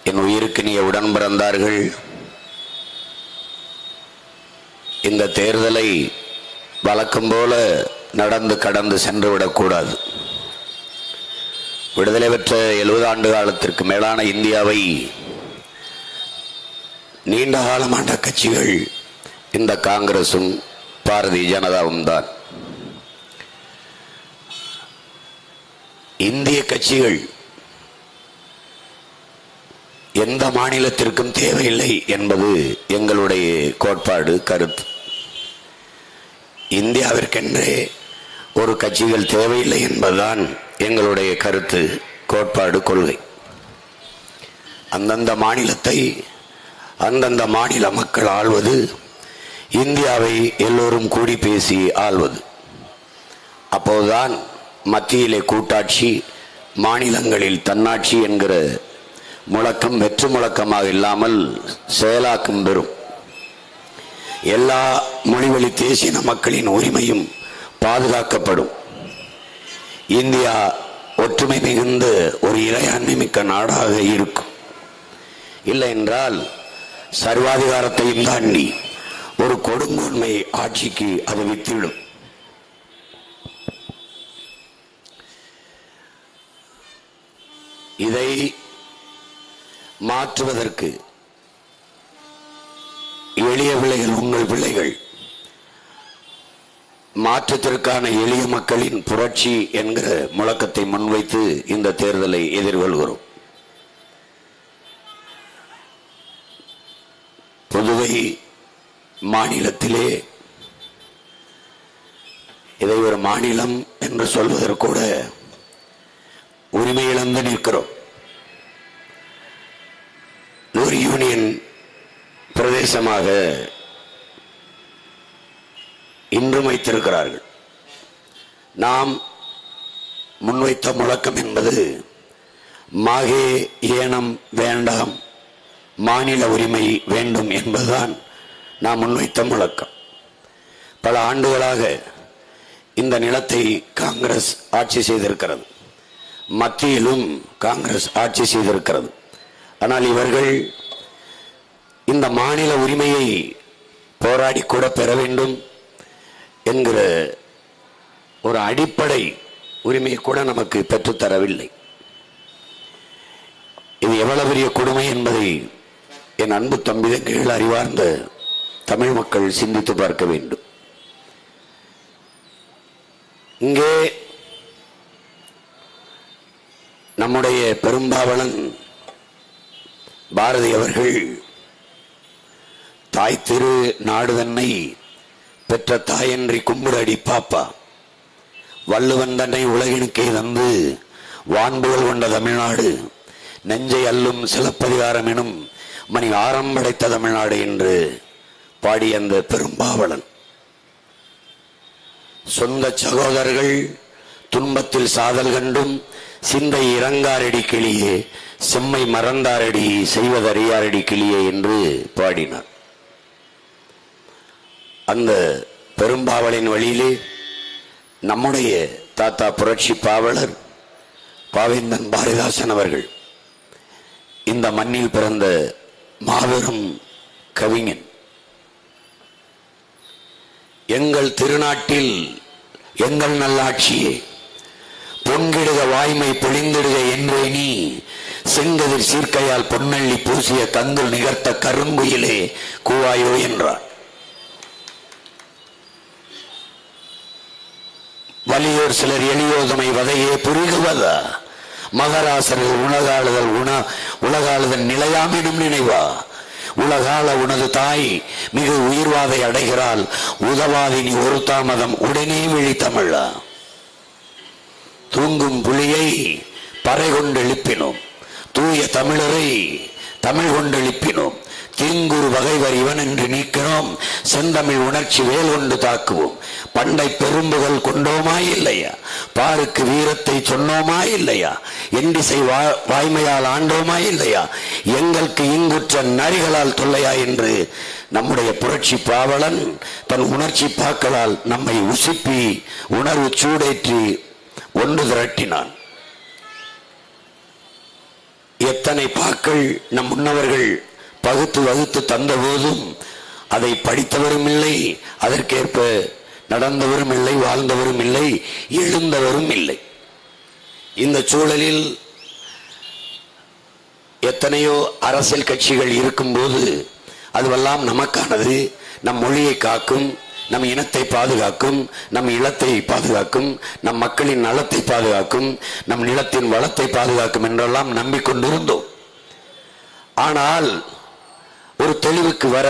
என் உயிருக்கினிய உடன் பிறந்தார்கள். இந்த தேர்தலை வழக்கம் போல நடந்து கடந்து சென்று விடக்கூடாது. விடுதலை பெற்ற 70 ஆண்டு காலத்திற்கு மேலான இந்தியாவை நீண்ட காலமான கட்சிகள் இந்த காங்கிரசும் பாரதிய ஜனதாவும் தான். இந்திய கட்சிகள் எந்த மாநிலத்திற்கும் தேவையில்லை என்பது எங்களுடைய கோட்பாடு, கருத்து. இந்தியாவிற்கென்றே ஒரு கட்சிகள் தேவையில்லை என்பதுதான் எங்களுடைய கருத்து, கோட்பாடு, கொள்கை. அந்தந்த மாநிலத்தை அந்தந்த மாநில மக்கள் ஆள்வது, இந்தியாவை எல்லோரும் கூடி பேசி ஆள்வது. அப்போதுதான் மத்தியிலே கூட்டாட்சி, மாநிலங்களில் தன்னாட்சி என்கிற முழக்கம் வெற்று முழக்கமாக இல்லாமல் செயலாக்கம் பெறும். எல்லா மொழிவழி தேசிய மக்களின் உரிமையும் பாதுகாக்கப்படும். இந்தியா ஒற்றுமை மிகுந்த ஒரு இறையாண்மை மிக்க நாடாக இருக்கும். இல்லை என்றால் சர்வாதிகாரத்தையும் தாண்டி ஒரு கொடுங்கோன்மை ஆட்சிக்கு அது வித்திடும். இதை மாற்றுவதற்கு எளிய பிள்ளைகள், உங்கள் பிள்ளைகள், மாற்றத்திற்கான எளிய மக்களின் புரட்சி என்கிற முழக்கத்தை முன்வைத்து இந்த தேர்தலை எதிர்கொள்கிறோம். புதுவை மாநிலத்திலே இதை ஒரு மாநிலம் என்று சொல்வதற்கூட உரிமை இழந்து நிற்கிறோம். ஒரு யூனியன் பிரதேசமாக இன்றும் வைத்திருக்கிறார்கள். நாம் முன்வைத்த முழக்கம் என்பது மாகே ஏனம் வேண்டாம், மாநில உரிமை வேண்டும் என்பதுதான் நாம் முன்வைத்த முழக்கம். பல ஆண்டுகளாக இந்த நிலத்தை காங்கிரஸ் ஆட்சி செய்திருக்கிறது. மத்தியிலும் காங்கிரஸ் ஆட்சி செய்திருக்கிறது. ஆனால் இவர்கள் இந்த மாநில உரிமையை போராடி கூட பெற வேண்டும் என்கிற ஒரு அடிப்படை உரிமையை கூட நமக்கு பெற்றுத்தரவில்லை. இது எவ்வளவு பெரிய கொடுமை என்பதை என் அன்பு தம்பிதங்கள், அறிவார்ந்த தமிழ் மக்கள் சிந்தித்து பார்க்க வேண்டும். இங்கே நம்முடைய பெரும்பாவளன் பாரதி அவர்கள் தாய் திரு நாடு தன்னை பெற்ற தாயன்றி கும்பிடடி பாப்பா, வள்ளுவன் தன்னை உலகினுக்கே தந்து வான்புகள் கொண்ட தமிழ்நாடு, நெஞ்சை அல்லும் சிலப்பதிகாரம் எனும் மணி ஆரம்படைத்த தமிழ்நாடு என்று பாடிய அந்த பெரும்பாவளன், சொந்த சகோதரர்கள் துன்பத்தில் சாதல் கண்டும் சிந்தை இறங்காரடி கிளியே, செம்மை மறந்தாரடி செய்வதறியாரடி கிளியே என்று பாடினார். அந்த பெரும்பாவலின் வழியிலே நம்முடைய தாத்தா புரட்சி பாவலர் பாவேந்தன் பாரதிதாசன் அவர்கள் இந்த மண்ணில் பிறந்த மாபெரும் கவிஞன். எங்கள் திருநாட்டில் எங்கள் நல்லாட்சியே, பொங்கிடுக வாய்மை பொழிந்திடுக என்றே நீ, செங்கதிர் சீர்க்கையால் பொன்னள்ளி பூசிய கங்குல் நிகர்த்த கருங்குயிலே கூவாயோ என்றார். வலியோர் சிலர் எளியோதமை வதையே புரிகுவதா, மகராசர்கள் உலகாளுதல் நிலையாமெனும் நினைவா, உலகால உனது தாய் மிகு உயிர்வாதை அடைகிறாள், உதவாதினி ஒரு தாமதம் உடனே விழி தமிழா, தூங்கும் புலியை பறை கொண்டு எழுப்பினோம், தூய தமிழரை தமிழ் கொண்டு எழுப்பினோம், தீங்குறு வகைவர் இவன் என்று நீக்கினோம், செந்தமிழ் உணர்ச்சி வேல் கொண்டு தாக்குவோம், பண்டை பெரும்புகள் கொண்டோமா இல்லையா, பாருக்கு வீரத்தை சொன்னோமா இல்லையா, எண்டிசை வாய்மையால் ஆண்டோமா இல்லையா, எங்களுக்கு இங்குற்ற நரிகளால் தொல்லையா என்று நம்முடைய புரட்சி பாவலன் தன் உணர்ச்சி பாக்களால் நம்மை உசுப்பி உணர்வு சூடேற்றி ஒன்று திரட்டினான். எத்தனை பாக்கள் நம் முன்னவர்கள் பகுத்து வகுத்து தந்த போதும் அதை படித்தவரும் இல்லை, அதற்கேற்ப நடந்தவரும் இல்லை, வாழ்ந்தவரும் இல்லை, எழுந்தவரும் இல்லை. இந்த சூழலில் எத்தனையோ அரசியல் கட்சிகள் இருக்கும்போது அதுவெல்லாம் நமக்கானது, நம் மொழியை காக்கும், நம் இனத்தை பாதுகாக்கும், நம் இனத்தை பாதுகாக்கும், நம் மக்களின் நலத்தை பாதுகாக்கும், நம் நிலத்தின் வளத்தை பாதுகாக்கும் என்றெல்லாம் நம்பிக்கொண்டிருந்தோம். ஆனால் ஒரு தெளிவுக்கு வர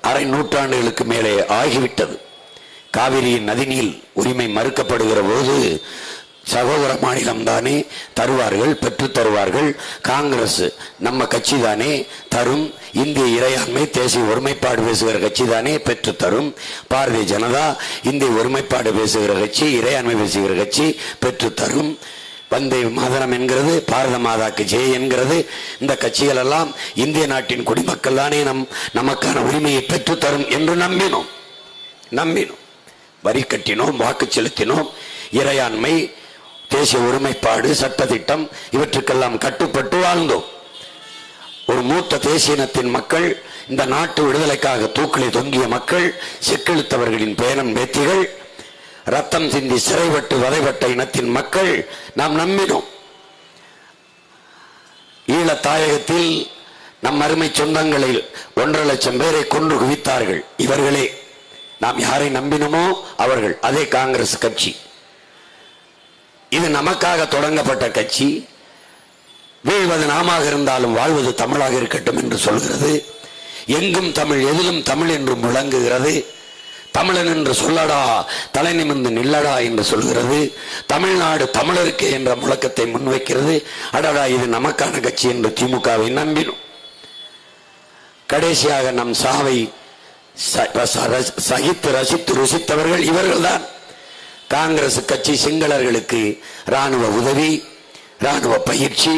அரை நூற்றாண்டுகளுக்கு மேலே ஆகிவிட்டது. காவிரியின் நதிநீர் உரிமை மறுக்கப்படுகிற போது சகோதர மாநிலம் தானே தருவார்கள், பெற்று தருவார்கள். காங்கிரஸ் நம்ம கட்சி தானே தரும், இந்திய இறையாண்மை தேசிய ஒருமைப்பாடு பேசுகிற கட்சி தானே பெற்று தரும். பாரதிய ஜனதா இந்திய ஒருமைப்பாடு பேசுகிற கட்சி, இறையாண்மை பேசுகிற கட்சி பெற்று தரும். வந்தே மாதரம் என்கிறது, பாரத மாதாக்கு ஜெய் என்கிறது. இந்த கட்சிகள் எல்லாம் இந்திய நாட்டின் குடிமக்கள் தானே நமக்கான உரிமையை பெற்று தரும் என்று நம்பினோம். வரி கட்டினோம், வாக்கு செலுத்தினோம். இறையாண்மை, தேசிய ஒருமைப்பாடு, சட்டத்திட்டம் இவற்றுக்கெல்லாம் கட்டுப்பட்டு வாழ்ந்தோம். ஒரு மூத்த தேசியனத்தின் மக்கள், இந்த நாட்டு விடுதலைக்காக தூக்கிலே தொங்கிய மக்கள், செக்கெழுத்தவர்களின் பேரன் பேத்திகள், ரத்தம் சிந்தி சிறைப்பட்டு வதைப்பட்ட இனத்தின் மக்கள் நாம் நம்பினோம். ஈழ தாயகத்தில் நம் அருமை சொந்தங்களில் 1.5 லட்சம் பேரை கொன்று குவித்தார்கள் இவர்களே. நாம் யாரை நம்பினோமோ அவர்கள். அதே காங்கிரஸ் கட்சி. இது நமக்காக தொடங்கப்பட்ட கட்சி. வீழ்வது நாமாக இருந்தாலும் வாழ்வது தமிழாக இருக்கட்டும் என்று சொல்கிறது. எங்கும் தமிழ், எதிலும் தமிழ் என்று முழங்குகிறது. தமிழன் என்று சொல்லடா, தலை நிமிர்ந்து நில்லடா என்று சொல்கிறது. தமிழ்நாடு தமிழருக்கு என்ற முழக்கத்தை முன்வைக்கிறது. அடடா, இது நமக்கான கட்சி என்று திமுகவை நம்பினோம். கடைசியாக நம் சாவை சகித்து ரசித்து ருசித்தவர்கள் இவர்கள்தான். காங்கிரஸ் கட்சி சிங்களர்களுக்கு ராணுவ உதவி, ராணுவ பயிற்சி,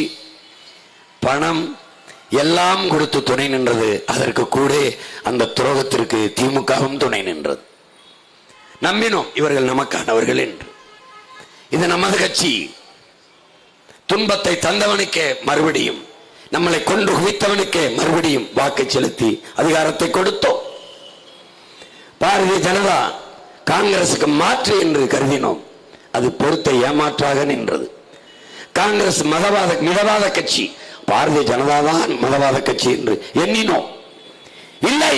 பணம் எல்லாம் கொடுத்து துணை நின்றது. அதற்கு கூட அந்த துரோகத்திற்கு திமுகவும் துணை நின்றது. நம்பினோம் இவர்கள் நமக்கானவர்கள் என்று. இது நமது கட்சி. துன்பத்தை தந்தவனுக்கே மறுபடியும், நம்மளை கொன்று குவித்தவனுக்கே மறுபடியும் வாக்கை செலுத்தி அதிகாரத்தை கொடுத்தோம். பாரதிய ஜனதா காங்கிரசுக்கு மாற்று என்று கருதினோம். அது பொறுத்த ஏமாற்றாக நின்றது. காங்கிரஸ் மிதவாத கட்சி, பாரதிய ஜனதா தான் மதவாத கட்சி என்று எண்ணினோம். இல்லை,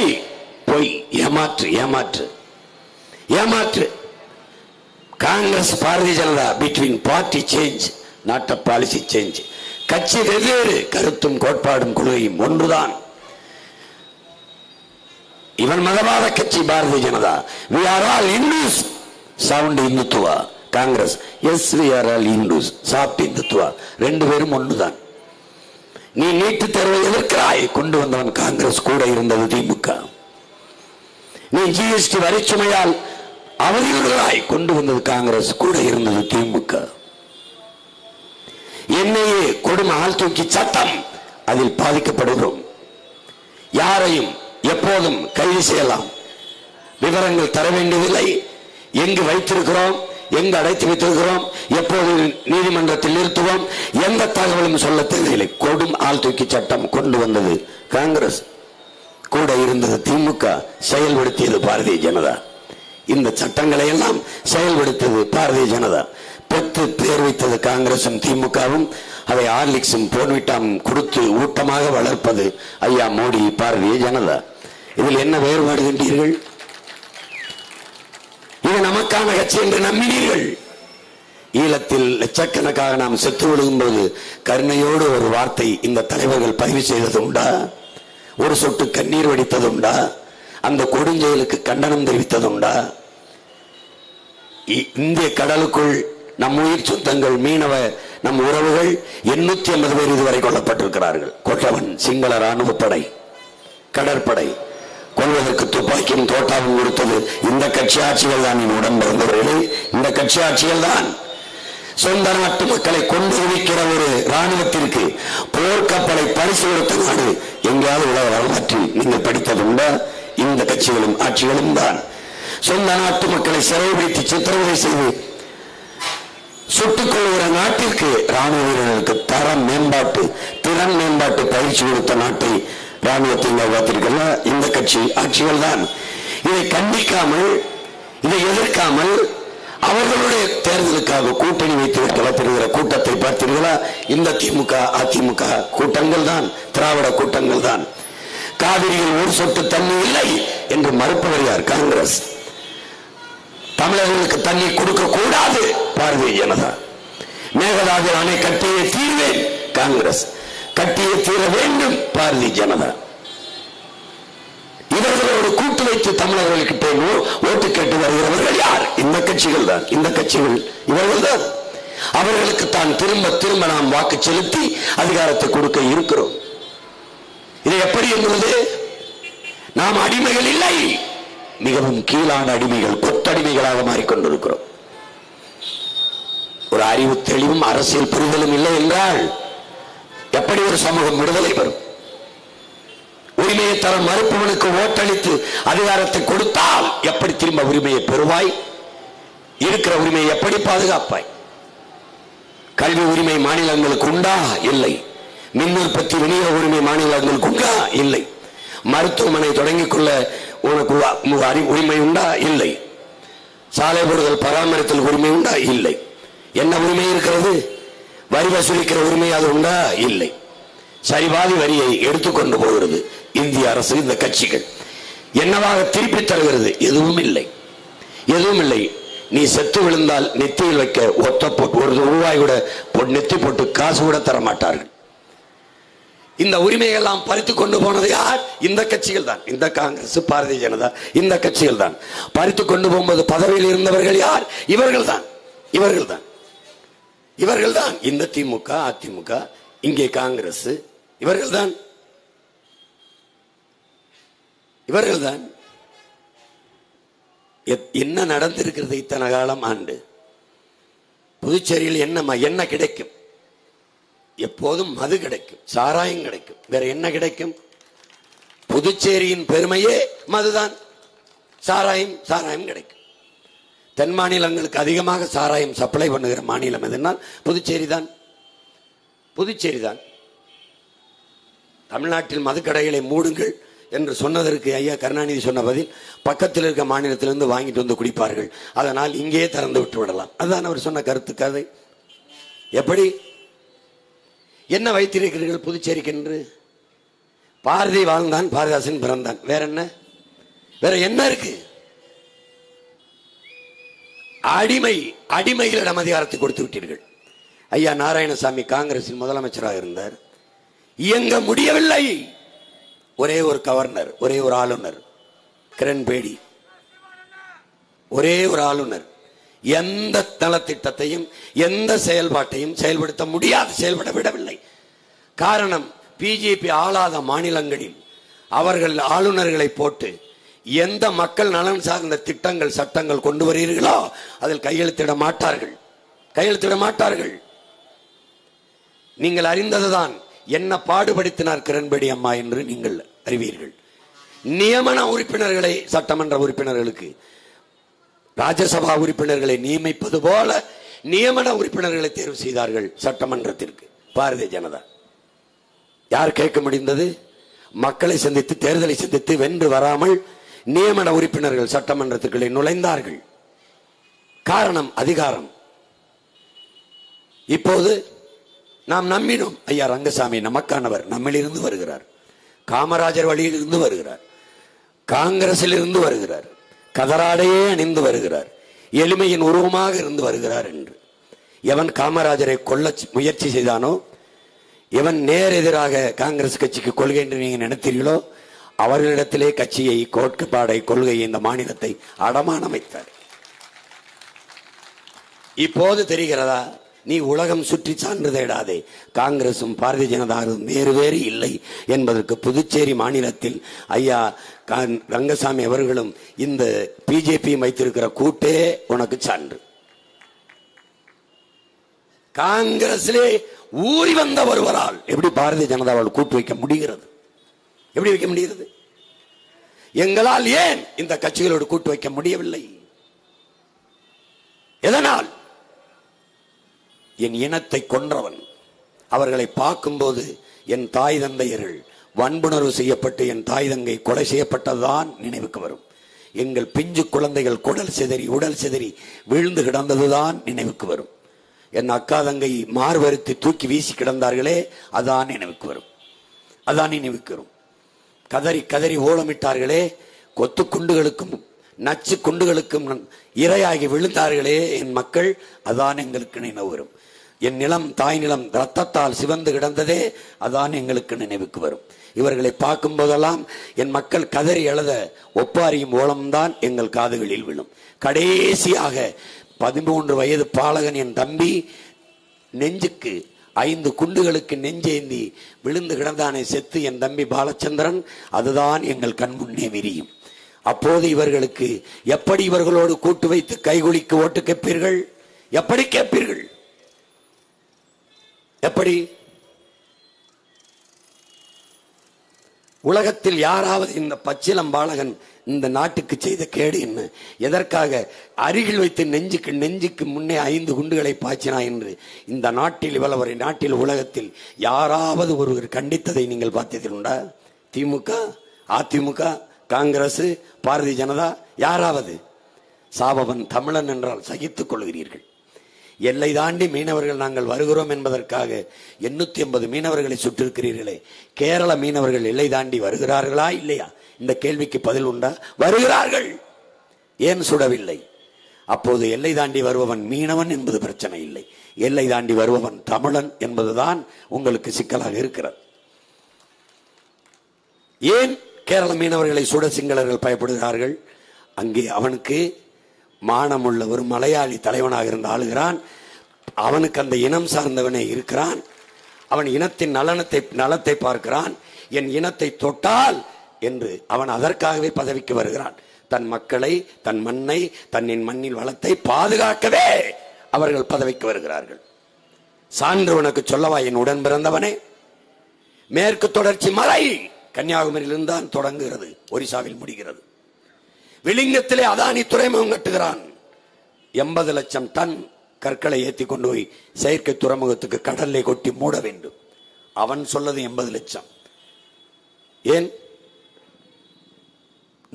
பொய், ஏமாற்று ஏமாற்று ஏமாற்று. Congress Bharatiya Janata between party change, not a policy change. கட்சி வெவ்வேறு, கருத்தும் கோட்பாடும் கொள்கையும் ஒன்றுதான். இவன் மதவாத கட்சி Bharatiya Janata. we are all Hindus, sound Hindutva. Congress yes we are all Hindus, சாப்பிட்டு இந்துத்துவா. ரெண்டு பேரும் ஒன்றுதான். நீ நீட்டு தேர்வை எதிர்க்கிறாய், கொண்டு வந்தவன் காங்கிரஸ், கூட இருந்தது திமுக. நீ ஜிஎஸ்டி வரிச்சுமையால் அவதியுறுகிறாய், கொண்டு வந்தது காங்கிரஸ், கூட இருந்தது திமுக. என்னையே கொடுமை ஆள் தூக்கி சட்டம், அதில் பாதிக்கப்படுகிறோம். யாரையும் எப்போதும் கைது செய்யலாம். விவரங்கள் தர வேண்டியதில்லை. எங்கு வைத்திருக்கிறோம், எங்கு அடைத்து வைத்திருக்கிறோம், எப்போது நீதிமன்றத்தில் நிறுத்துவோம், எந்த தகவலும் சொல்ல தேவையில்லை. கொடும் ஆள் தூக்கி சட்டம் கொண்டு வந்தது காங்கிரஸ், கூட இருந்தது திமுக, செயல்படுத்தியது பாரதிய ஜனதா. இந்த சட்டங்களை எல்லாம் செயல்படுத்தியது பாரதிய ஜனதா. பெற்று பேர் வைத்தது காங்கிரசும் திமுகவும். அதை ஹார்லிக்ஸும் போன்விட்டாம் கொடுத்து ஊட்டமாக வளர்ப்பது ஐயா மோடி, பாரதிய ஜனதா. இதில் என்ன வேறுபாடு கண்டீர்கள்? இது நமக்கான கட்சி என்று நம்பினீர்கள். ஈழத்தில் லட்சக்கணக்காக நாம் செத்து விழுகும் போது கருணையோடு ஒரு வார்த்தை இந்த தலைவர்கள் பதிவு செய்தது உண்டா? ஒரு சொட்டு கண்ணீர் வடித்தது உண்டா? அந்த கொடுஞ்செயலுக்கு கண்டனம் தெரிவித்தது உண்டா? இந்திய கடலுக்குள் நம் உயிர் சொந்தங்கள், மீனவ நம் உறவுகள் 850 பேர் இதுவரை கொல்லப்பட்டிருக்கிறார்கள். கொற்றவன் சிங்கள ராணுவ படை, கடற்படை கொள்வதற்கு துப்பாக்கியும் தோட்டாவும் கொடுத்தது இந்த கட்சி ஆட்சிகள் தான். உடன் பிறந்தவர்களே, இந்த கட்சி ஆட்சிகள் தான். சொந்த நாட்டு மக்களை கொண்டு வைக்கிற ஒரு ராணுவத்திற்கு போர்க்கப்பலை பரிசு கொடுத்த நாடு எங்கேயாவது உலக வரலாற்றில் நீங்கள் படித்ததுண்டா? இந்த கட்சிகளும் ஆட்சிகளும் தான். சொந்த நாட்டு மக்களை சிறைபிடித்து சித்திரவதை செய்து சுட்டுக் கொள்கிற நாட்டிற்கு ராணுவ வீரர்களுக்கு திறன் மேம்பாட்டு பயிற்சி கொடுத்த நாட்டை ராணுவத்தை பார்த்திருக்கல இந்த கட்சி ஆட்சிகள் தான். இதை கண்டிக்காமல், இதை எதிர்க்காமல் அவர்களுடைய தேர்தலுக்காக கூட்டணி வைத்து வைக்கப்படுகிற கூட்டத்தை பார்த்தீர்களா? இந்த திமுக அதிமுக கூட்டங்கள் தான், திராவிட கூட்டங்கள் தான். காவிரியில் ஒரு சொட்டு தண்ணி இல்லை என்று மறுப்பவர் யார்? காங்கிரஸ். தமிழர்களுக்கு தண்ணி கொடுக்க கூடாது பாரதிய ஜனதா. மேகதாது அணை கட்டியே தீர்வேன் காங்கிரஸ். கட்டியே தீர வேண்டும் பாரதிய ஜனதா. இவர்களோடு கூட்டு வைத்து தமிழர்களுக்கு ஓட்டு கேட்டு வருகிறவர்கள் யார்? இந்த கட்சிகள் தான். இந்த கட்சிகள் இவர்கள் தான். அவர்களுக்கு தான் திரும்ப திரும்ப நாம் வாக்கு செலுத்தி அதிகாரத்தை கொடுக்க இருக்கிறோம். இது எப்படி என்பது? நாம் அடிமைகள் இல்லை, மிகவும் கீழான அடிமைகள், கொத்தடிமைகளாக மாறிக்கொண்டிருக்கிறோம். ஒரு அறிவு தெளிவும் அரசியல் புரிதலும் இல்லை என்றால் எப்படி ஒரு சமூகம் விடுதலை பெறும்? உரிமையை தர மறுப்பவனுக்கு ஓட்டளித்து அதிகாரத்தை கொடுத்தால் எப்படி திரும்ப உரிமையை பெறுவாய்? இருக்கிற உரிமையை எப்படி பாதுகாப்பாய்? கல்வி உரிமை மாநிலங்களுக்கு உண்டா? இல்லை. மின் உற்பத்தி விநியோக உரிமை மாநிலங்களுக்கு உண்டா? இல்லை. மருத்துவமனை தொடங்கிக் கொள்ள உனக்கு உரிமை உண்டா? இல்லை. சாலை போடுதல் பராமரித்தல் உரிமை உண்டா? இல்லை. என்ன உரிமை இருக்கிறது? வரி வசூலிக்கிற உரிமை அது உண்டா? இல்லை. சரிபாதி வரியை எடுத்துக்கொண்டு போகிறது இந்திய அரசு. இந்த கட்சிகள் என்னவாக திருப்பி தருகிறது? எதுவும் இல்லை, எதுவும் இல்லை. நீ செத்து விழுந்தால் நெத்தியில் வைக்க ஒரு ரூபாய் கூட நெத்தி போட்டு காசு கூட தர மாட்டார்கள். இந்த உரிமைகள் எல்லாம் பறித்து கொண்டு போனது யார்? இந்த கட்சிகள் தான். இந்த காங்கிரஸ், பாரதிய ஜனதா, இந்த கட்சிகள் தான். பறித்து கொண்டு போகும்போது பதவியில் இருந்தவர்கள் யார்? இவர்கள் தான், இவர்கள் தான், இவர்கள் தான். இந்த திமுக அதிமுக, இங்கே காங்கிரஸ், இவர்கள் தான், இவர்கள் தான். என்ன நடந்திருக்கிறது இத்தனை காலம் ஆண்டு? புதுச்சேரியில் என்ன கிடைக்கும்? எப்போதும் மது கிடைக்கும், சாராயம் கிடைக்கும், வேற என்ன கிடைக்கும்? புதுச்சேரியின் பெருமையே மதுதான், சாராயம், சாராயம் கிடைக்கும். தென் மாநிலங்களுக்கு அதிகமாக சாராயம் சப்ளை பண்ணுகிற மாநிலம் எதுனால் புதுச்சேரி தான், புதுச்சேரி தான். தமிழ்நாட்டில் மதுக்கடைகளை மூடுங்கள் என்று சொன்னதற்கு ஐயா கருணாநிதி சொன்ன பதில், பக்கத்தில் இருக்க மாநிலத்திலிருந்து வாங்கிட்டு வந்து குடிப்பார்கள், அதனால் இங்கே திறந்து விட்டு விடலாம். அதுதான் அவர் சொன்ன கருத்து. கதை எப்படி? என்ன வைத்திருக்கிறீர்கள் புதுச்சேரிக்கு என்று? பாரதி வாழ்ந்தான், பாரதிதாசன் பிறந்தான், வேற என்ன? வேற என்ன இருக்கு? அடிமைகளிடம் அதிகாரத்தை கொடுத்து விட்டீர்கள். ஐயா நாராயணசாமி காங்கிரசின் முதலமைச்சராக இருந்தார், இயங்க முடியவில்லை. ஒரே ஒரு கவர்னர், ஒரே ஒரு ஆளுநர் கிரண்பேடி, ஒரே ஒரு ஆளுநர். எந்த நலத்திட்டத்தையும் எந்த செயல்பாட்டையும் செயல்படுத்த முடியாது, செயல்பட விடவில்லை. காரணம், பிஜேபி ஆளாத மாநிலங்களில் அவர்கள் ஆளுநர்களை போட்டு எந்த மக்கள் நலன் சார்ந்த திட்டங்கள் சட்டங்கள் கொண்டு வருகிறீர்களோ அதில் கையெழுத்திட மாட்டார்கள், கையெழுத்திட மாட்டார்கள். நீங்கள் அறிந்ததுதான் என்ன பாடுபடுத்தினார் கிரண்பேடி அம்மா என்று நீங்கள் அறிவீர்கள். நியமன உறுப்பினர்களை, சட்டமன்ற உறுப்பினர்களுக்கு ராஜ்யசபா உறுப்பினர்களை நியமிப்பது போல நியமன உறுப்பினர்களை தேர்வு செய்தார்கள் சட்டமன்றத்திற்கு பாரதிய ஜனதா. யார் கேட்க முடிந்தது? மக்களை சந்தித்து, தேர்தலை சந்தித்து வென்று வராமல் நியமன உறுப்பினர்கள் சட்டமன்றத்துக்குள்ளே நுழைந்தார்கள். காரணம் அதிகாரம். இப்போது நாம் நம்பினோம், ஐயா ரங்கசாமி நமக்கானவர், நம்மிலிருந்து வருகிறார், காமராஜர் வழியில் இருந்து வருகிறார், காங்கிரசில் இருந்து வருகிறார், கதராடையே அணிந்து வருகிறார், எளிமையின் உருவமாக இருந்து வருகிறார் என்று. எவன் காமராஜரை கொல்ல முயற்சி செய்தானோ, எவன் நேர் எதிராக காங்கிரஸ் கட்சிக்கு கொள்கை என்று நீங்க நினைத்தீர்களோ, அவர்களிடத்திலே கட்சியை, கோட்பாடை, கொள்கையை, இந்த மாநிலத்தை அடமானம் வைத்தார். இப்போது தெரிகிறதா? நீ உலகம் சுற்றி சான்று தேடாதே, காங்கிரசும் பாரதிய ஜனதாவும் வேறு வேறு இல்லை என்பதற்கு புதுச்சேரி மாநிலத்தில் ஐயா ரங்கசாமி அவர்களும் இந்த பிஜேபி வைத்திருக்கிற கூட்டே உனக்கு சான்று. காங்கிரஸிலே ஊறி வந்த ஒருவரால் எப்படி பாரதிய ஜனதாவால் கூட்டு வைக்க முடிகிறது? எப்படி வைக்க முடிகிறது? எங்களால் ஏன் இந்த கட்சிகளோடு கூட்டு வைக்க முடியவில்லை? எதனால்? என் இனத்தை கொன்றவன். அவர்களை பார்க்கும்போது என் தாய் தந்தையர்கள் வன்புணர்வு செய்யப்பட்டு என் தாய் தங்கை கொலை செய்யப்பட்டதுதான் நினைவுக்கு வரும். எங்கள் பிஞ்சு குழந்தைகள் குடல் சிதறி உடல் சிதறி விழுந்து கிடந்ததுதான் நினைவுக்கு வரும். என் அக்கா தங்கை மார்வருத்தி தூக்கி வீசி கிடந்தார்களே, அதான் நினைவுக்கு வரும். அதான் நினைவுக்கு வரும். கதறி கதறி ஓலமிட்டார்களே, கொத்து குண்டுகளுக்கும் நச்சு குண்டுகளுக்கும் இரையாகி விழுந்தார்களே என் மக்கள், அதான் எங்களுக்கு நினைவு வரும். என் நிலம் தாய் நிலம் ரத்தத்தால் சிவந்து கிடந்ததே, அதான் எங்களுக்கு நினைவுக்கு வரும். இவர்களை பார்க்கும் போதெல்லாம் என் மக்கள் கதறி எழுத ஒப்பாரியும் ஓலம்தான் எங்கள் காதுகளில் விழும். கடைசியாக 13 வயது பாலகன் என் தம்பி நெஞ்சுக்கு 5 குண்டுகளுக்கு நெஞ்சேந்தி விழுந்து கிடந்தானே செத்து என் தம்பி பாலச்சந்திரன், அதுதான் எங்கள் கண் முன்னே விரியும். அப்போது இவர்களுக்கு எப்படி இவர்களோடு கூட்டு வைத்து கைகுலிக்கு ஓட்டு கேட்பீர்கள்? எப்படி கேட்பீர்கள்? எப்படி? உலகத்தில் யாராவது இந்த பச்சிலம் பாலகன் இந்த நாட்டுக்கு செய்த கேடு என்ன, எதற்காக அருகில் வைத்து நெஞ்சுக்கு முன்னே 5 குண்டுகளை பாய்ச்சினா என்று இந்த நாட்டில் இவ்வளவு நாட்டில் உலகத்தில் யாராவது ஒருவர் கண்டித்ததை நீங்கள் பார்த்தீர்களா? திமுக, அதிமுக, காங்கிரஸ், பாரதிய ஜனதா, யாராவது? சாபவன் தமிழன் என்றால் சகித்துக் கொள்கிறீர்கள். எல்லை தாண்டி மீனவர்கள் நாங்கள் வருகிறோம் என்பதற்காக 850 மீனவர்களை சுட்டிருக்கிறீர்களே, கேரள மீனவர்கள் எல்லை தாண்டி வருகிறார்களா இல்லையா? இந்த கேள்விக்கு பதில் உண்டா? வருகிறார்கள். ஏன் சுடவில்லை? அப்போது எல்லை தாண்டி வருபவன் மீனவன் என்பது பிரச்சனை இல்லை, எல்லை தாண்டி வருபவன் தமிழன் என்பதுதான் உங்களுக்கு சிக்கலாக இருக்கிறது. ஏன் கேரள மீனவர்களை சுட சிங்களர்கள் பயப்படுகிறார்கள்? அங்கே அவனுக்கு மானமுள்ள ஒரு மலையாளி தலைவனாக இருந்து ஆளுகிறான். அவனுக்கு அந்த இனம் சார்ந்தவனே இருக்கிறான். அவன் இனத்தின் நலத்தை பார்க்கிறான். என் இனத்தை தொட்டால் என்று அவன் அதற்காகவே பதவிக்கு வருகிறான். தன் மக்களை, தன் மண்ணை, தன்னின் மண்ணின் வளத்தை பாதுகாக்கவே அவர்கள் பதவிக்கு வருகிறார்கள். சான்று உனக்கு சொல்லவா என் உடன் பிறந்தவனே? மேற்கு தொடர்ச்சி மலை கன்னியாகுமரியிலிருந்து தான் தொடங்குகிறது, ஒரிசாவில் முடிகிறது. விளிங்கத்திலே அதானி துறைமுகம் கட்டுகிறான். 80 லட்சம் டன் கற்களை ஏற்றி கொண்டு போய் செயற்கை துறைமுகத்துக்கு கடல்ல கொட்டி மூட வேண்டும். அவன் சொல்லது 80 லட்சம். ஏன்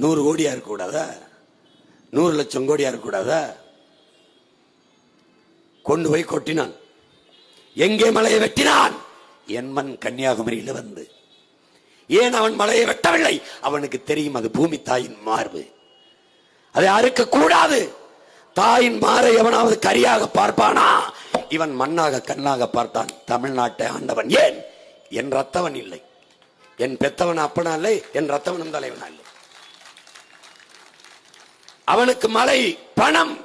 100 கோடியா இருக்கக்கூடாதா? 100 லட்சம் கோடியா இருக்கக்கூடாதா? கொண்டு போய் கொட்டினான். எங்கே மலையை வெட்டினான்? என் மண் கன்னியாகுமரியில் வந்து. ஏன் அவன் மலையை வெட்டவில்லை? அவனுக்கு தெரியும் அது பூமி தாயின் மார்பு, அதை அறுக்க கூடாது. தாயின் மாறை எவனாவது கரியாக பார்ப்பானா? இவன் மண்ணாக கண்ணாக பார்த்தான். தமிழ்நாட்டை ஆண்டவன். ஏன்? என் ரத்தவன் இல்லை, என் பெத்தவன் அப்பனா இல்லை, என் ரத்தவனும் தலைவனா இல்லை. அவனுக்கு மலை பணம்,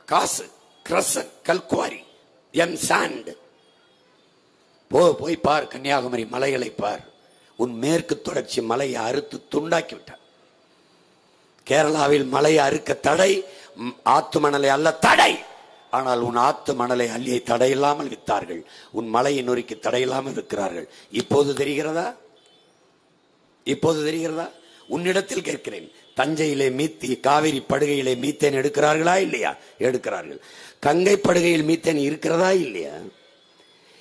காசு, கிரசன், கல்குவாரி, என் சாண்ட். போய் பார், கன்னியாகுமரி மலைகளை பார். உன் மேற்கு தொடர்ச்சி மலையை அறுத்து துண்டாக்கி விட்டார். கேரளாவில் மலையை அறுக்க தடை, ஆத்து மணலை அல்ல தடை. ஆனால் உன் ஆத்து மணலை அள்ளியை தடையில்லாமல் வித்தார்கள். உன் மலையை நொறுக்கி தடையில்லாமல் இருக்கிறார்கள். இப்போது தெரிகிறதா? இப்போது தெரிகிறதா? உன்னிடத்தில் கேட்கிறேன். தஞ்சையிலே காவிரி படுகையிலே மீத்தேன் எடுக்கிறார்களா இல்லையா? எடுக்கிறார்கள். கங்கை படுகையில் மீத்தேன் இருக்கிறதா இல்லையா?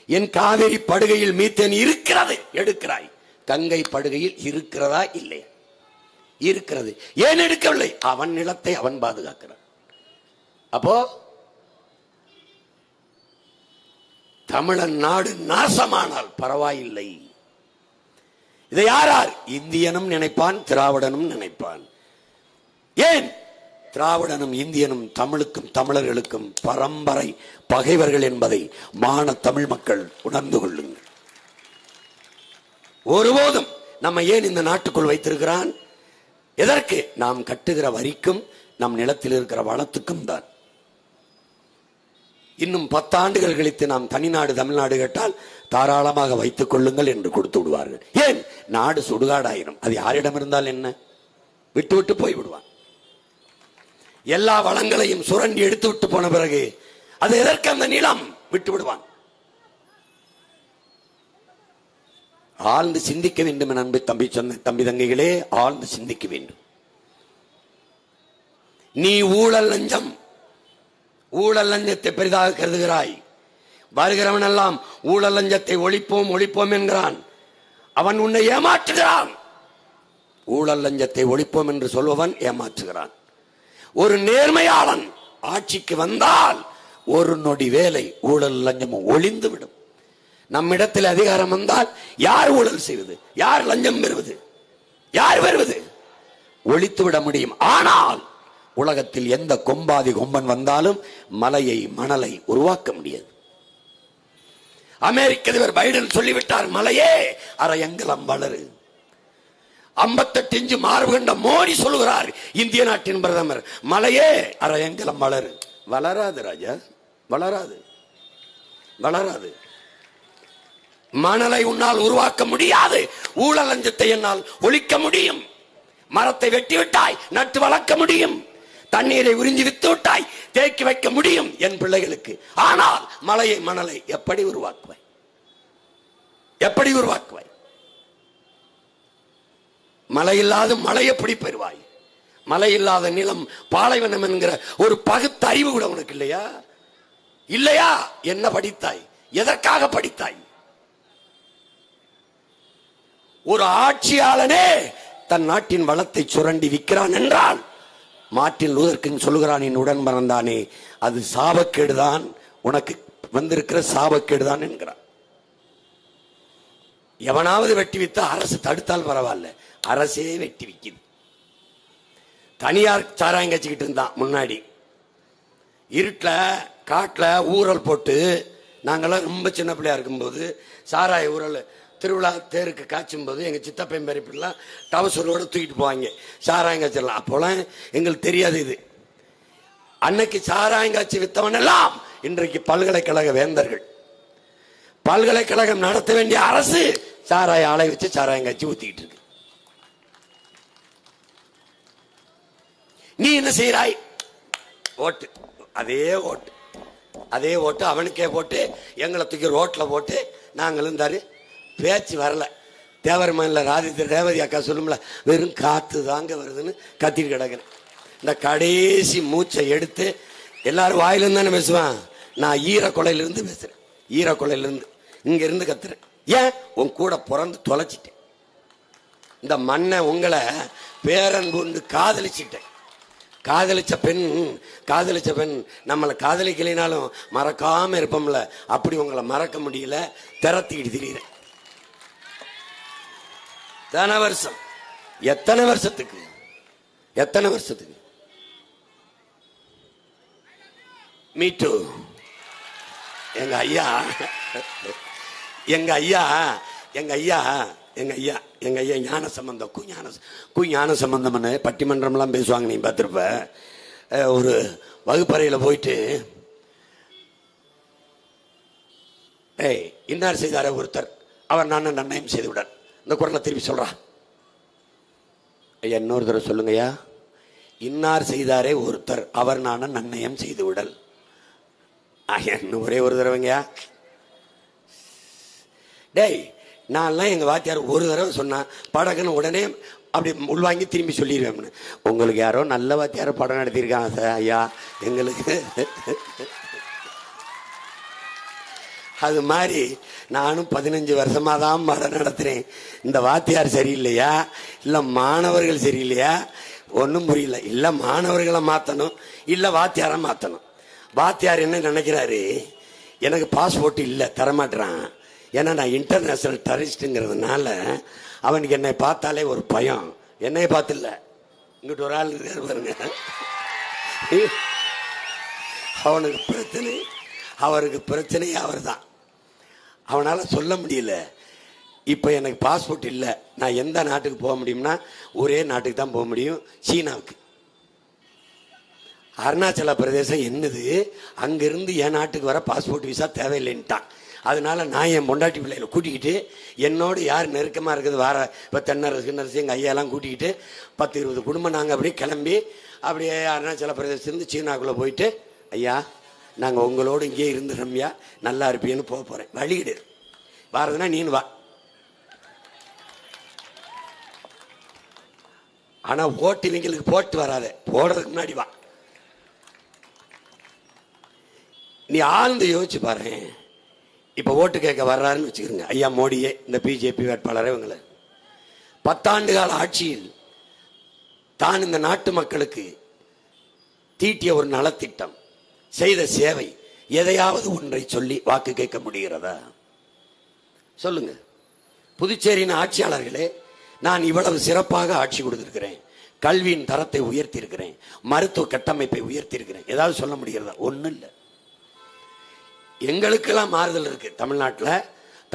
என் காவிரி படுகையில் மீத்தேன் இருக்கிறது, எடுக்கிறாய். கங்கை படுகையில் இருக்கிறதா இல்லையா? இருக்கிறது. ஏன் எடுக்கவில்லை? அவன் நிலத்தை அவன் பாதுகாக்கிறான். அப்போ தமிழன் நாடு நாசமானால் பரவாயில்லை. இதை யார்? இந்தியனும் நினைப்பான், திராவிடனும் நினைப்பான். ஏன்? திராவிடனும் இந்தியனும் தமிழுக்கும் தமிழர்களுக்கும் பரம்பரை பகைவர்கள் என்பதை மான தமிழ் மக்கள் உணர்ந்து கொள்ளுங்கள். ஒருபோதும் நம்ம ஏன் இந்த நாட்டுக்குள் வைத்திருக்கிறான்? எதற்கு? நாம் கட்டுகிற வரிக்கும் நம் நிலத்தில் இருக்கிற வளத்துக்கும் தான். இன்னும் 10 ஆண்டுகள் கழித்து நாம் தனிநாடு தமிழ்நாடு கேட்டால் தாராளமாக வைத்துக் கொள்ளுங்கள் என்று கொடுத்து விடுவார்கள். ஏன்? நாடு சுடுகாடாயிரும். அது யாரிடம் இருந்தால் என்ன? விட்டு விட்டு போய்விடுவான். எல்லா வளங்களையும் சுரண்டி எடுத்து விட்டு போன பிறகு அது எதற்கு அந்த நிலம்? விட்டு விடுவான். ஆழ்ந்து சிந்திக்க வேண்டும் என் அன்பு தம்பி தங்கைகளே, ஆழ்ந்து சிந்திக்க வேண்டும். நீ ஊழல் லஞ்சத்தை பெரிதாக கருதுகிறாய். வருகிறவன் எல்லாம் ஊழல் லஞ்சத்தை ஒழிப்போம் ஒழிப்போம் என்கிறான். அவன் உன்னை ஏமாற்றுகிறான். ஊழல் லஞ்சத்தை ஒழிப்போம் என்று சொல்பவன் ஏமாற்றுகிறான். ஒரு நேர்மையாளன் ஆட்சிக்கு வந்தால் ஒரு நொடி வேலை ஊழல் லஞ்சமும் ஒளிந்து விடும். நம்மிடத்தில் அதிகாரம் வந்தால் யார் ஊழல் செய்வது, யார் லஞ்சம் பெறுவது, யார் வருவது, ஒழித்து விட முடியும். ஆனால் உலகத்தில் எந்த கொம்பாதி கொம்பன் வந்தாலும் மலையை மணலை உருவாக்க முடியாது. அமெரிக்க அதிபர் பைடன் சொல்லிவிட்டார், மலையே அரையங்கலம் வளரு. 58 இன்ச்சு மார்பு கண்ட மோடி சொல்லுகிறார், இந்திய நாட்டின் பிரதமர், மலையே அரையங்கலம் வளரு. வளராது ராஜா, வளராது, வளராது. மணலை உன்னால் உருவாக்க முடியாது. ஊழல் லஞ்சத்தை என்னால் ஒழிக்க முடியும். மரத்தை வெட்டி விட்டாய், நட்டு வளர்க்க முடியும். தண்ணீரை உறிஞ்சி வித்து விட்டாய், தேக்கி வைக்க முடியும் என் பிள்ளைகளுக்கு. ஆனால் மலையை மணலை எப்படி உருவாக்குவாய்? எப்படி உருவாக்குவாய்? மழை இல்லாத மழை எப்படி பெறுவாய்? மழை இல்லாத நிலம் பாலைவனம் என்கிற ஒரு பகுத்தறிவு கூட உனக்கு இல்லையா? இல்லையா? என்ன படித்தாய்? எதற்காக படித்தாய்? ஒரு ஆட்சியாளனே தன் நாட்டின் வளத்தை சுரண்டி விற்கிறான் என்றால் மார்ட்டின் லூதர் கிங் சொல்லுகிறான், என் உடன் மறந்தானே, அது சாபக்கேடுதான், உனக்கு வந்திருக்கிற சாபக்கேடுதான் என்கிறான். எவனாவது வெட்டி வித்தா அரசு தடுத்தால் பரவாயில்ல, அரசே வெட்டி விக்குது. தனியார் சாராயம் கட்சிக்கிட்டு இருந்தான் முன்னாடி. இருட்டில் காட்டில் ஊரல் போட்டு, நாங்கெல்லாம் ரொம்ப சின்ன பிள்ளையா இருக்கும்போது சாராய ஊரல் திருவிழா தேருக்கு காய்ச்சும் போது எங்கள் சித்தப்பையன் பெரியப்பெல்லாம் டவசரோடு தூக்கிட்டு போவாங்க சாராயம் காய்ச்சலாம். அப்போலாம் எங்களுக்கு தெரியாது இது. அன்னைக்கு சாராயம் காய்ச்சி வித்தவன் எல்லாம் இன்றைக்கு பல்கலைக்கழக வேந்தர்கள். பல்கலைக்கழகம் நடத்த வேண்டிய அரசு சாராய ஆலை வச்சு சாராயம் காய்ச்சி ஊத்திக்கிட்டு இருக்கு. நீ என்ன செய்யறாய்? ஓட்டு, அதே ஓட்டு, அதே ஓட்டு அவனுக்கே போட்டு எங்களை தூக்கி ரோட்ல போட்டு நாங்களும் தரு. பேச்சு வரல. தேவர் மண்ணில் ரேவதி அக்கா சொல்லும்ல, வெறும் காத்து தாங்க வருதுன்னு கத்திட்டு கிடக்குறேன். இந்த கடைசி மூச்சை எடுத்து எல்லாரும் வாயிலிருந்து தானே பேசுவான். நான் ஈரக்கொலையிலிருந்து பேசுறேன், ஈரக்கொலையிலிருந்து இங்க இருந்து கத்துறேன். ஏன்? உன் கூட பிறந்து தொலைச்சிட்டேன். இந்த மண்ணை உங்களை பேரன் கொண்டு காதலிச்சுட்டேன். காதலிச்ச பெண் நம்மளை காதலிக்கலைனாலும் மறக்காம இருப்போம்ல, அப்படி உங்களை மறக்க முடியல, திறத்திக்கிட்டு திரியிறேன். எத்தனை வருஷம், எத்தனை வருஷத்துக்கு, எத்தனை வருஷத்துக்கு? மீட்டு எங்க ஐயா, எங்க ஐயா, எங்க ஐயா, எங்க ஐயா, எங்க ஐயா ஞான சம்பந்தம், ஞான சம்பந்தம்னு பட்டிமன்றம்லாம் பேசுவாங்க, நீ பார்த்துருப்ப. ஒரு வகுப்பறையில் போயிட்டு, ஏய் இன்னார் செய்தார ஒருத்தர், அவர் நான் நன்னயம் செய்து விடார். இந்த குரலை திருப்பி சொல்றா. ஐயா இன்னொரு தடவை சொல்லுங்கய்யா. இன்னார் செய்தாரே ஒருத்தர், அவர் நான் நன்னயம் செய்து விடல். இன்னும் ஒரே ஒரு தடவைங்கய்யா. டேய், நான்லாம் எங்க வாத்தியார் ஒரு தடவை சொன்னா படக்குன்னு உடனே அப்படி உள்வாங்கி திரும்பி சொல்லிடுவேன். உங்களுக்கு யாரோ நல்ல வாத்தியாரோ படம் நடத்தியிருக்காங்க சார் ஐயா எங்களுக்கு. அது மாதிரி நானும் 15 வருஷமா தான் மடம் நடத்துறேன். இந்த வாத்தியார் சரியில்லையா, இல்ல மாணவர்கள் சரியில்லையா, ஒன்றும் புரியல. இல்ல மாணவர்களை மாத்தணும், இல்ல வாத்தியார மாத்தணும். வாத்தியார் என்ன நினைக்கிறாரு, எனக்கு பாஸ்போர்ட் இல்ல தரமாட்டான், ஏன்னா நான் இன்டர்நேஷனல் டெரரிஸ்ட்ங்கிறதுனால அவனுக்கு என்னை பார்த்தாலே ஒரு பயம். என்னை பார்த்து இல்ல, இங்கிட்ட ஒரு ஆள் இருக்காரு பாருங்க, அவனுக்கு பிரச்சனை, அவருக்கு பிரச்சனையே அவர் தான். அவனால சொல்ல முடியல, இப்ப எனக்கு பாஸ்போர்ட் இல்லை, நான் எந்த நாட்டுக்கு போக முடியும்னா ஒரே நாட்டுக்கு தான் போக முடியும், சீனாவுக்கு. அருணாச்சல பிரதேசம் என்னது, அங்கிருந்து என் நாட்டுக்கு வர பாஸ்போர்ட் விசா தேவையில்லைன்ட்டான். அதனால நான் என் பொண்டாட்டி பிள்ளைகளை கூட்டிக்கிட்டு, என்னோடு யார் நெருக்கமாக இருக்குது வர, இப்போ தென்னரசு நரசு எங்கள் ஐயாலாம் கூட்டிக்கிட்டு 10-20 குடும்பம் நாங்கள் அப்படியே கிளம்பி அப்படியே அருணாச்சல பிரதேசத்துலேருந்து சீனாக்குள்ளே போயிட்டு, ஐயா நாங்கள் உங்களோடு இங்கே இருந்துடுறோம்யா, நல்லா இருப்பீன்னு போக போகிறேன். வழிகிடு வாரதுன்னா நீனு வா. ஆனால் ஓட்டு இவங்களுக்கு போட்டு வராத, போடுறதுக்கு முன்னாடி வா. நீ ஆழ்ந்து யோசிச்சு பாரு, இப்ப ஓட்டு கேட்க வர்றாருன்னு வச்சுக்கிறோங்க, ஐயா மோடியே, இந்த பிஜேபி வேட்பாளரே, இவங்களை 10 ஆண்டு கால ஆட்சியில் தான் இந்த நாட்டு மக்களுக்கு தீட்டிய ஒரு நலத்திட்டம், செய்த சேவை, எதையாவது ஒன்றை சொல்லி வாக்கு கேட்க முடிகிறதா? சொல்லுங்க. புதுச்சேரியின் ஆட்சியாளர்களே, நான் இவ்வளவு சிறப்பாக ஆட்சி கொடுத்திருக்கிறேன், கல்வியின் தரத்தை உயர்த்தி இருக்கிறேன், மருத்துவ கட்டமைப்பை உயர்த்தி இருக்கிறேன், ஏதாவது சொல்ல முடிகிறதா? ஒன்றும் இல்லை. எங்களுக்கெல்லாம் மாறுதல் இருக்கு. தமிழ்நாட்டில்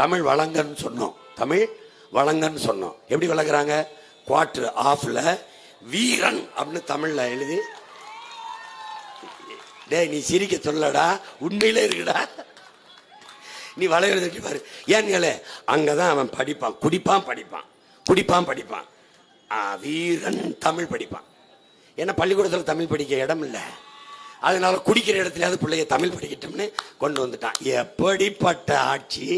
தமிழ் வழங்கன்னு சொன்னோம், தமிழ் வழங்கன்னு சொன்னோம். எப்படி வழங்குறாங்க? குவார்டர் ஆஃப்ல வீரன் அப்படின்னு தமிழ்ல எழுதி, டேய் நீ சிரிக்க சொல்லடா, உண்மையிலே இருக்குடா, நீ வளையறது பாரு. ஏன்னு அங்கதான் அவன் படிப்பான், குடிப்பான் படிப்பான், குடிப்பான் படிப்பான், வீரன் தமிழ் படிப்பான். ஏன்னா பள்ளிக்கூடத்தில் தமிழ் படிக்க இடம் இல்லை, அதனால குடிக்கிற இடத்துலயாவது பிள்ளைய தமிழ் படிக்கட்டும்னு கொண்டு வந்துட்டான். எப்படிப்பட்ட ஆட்சி!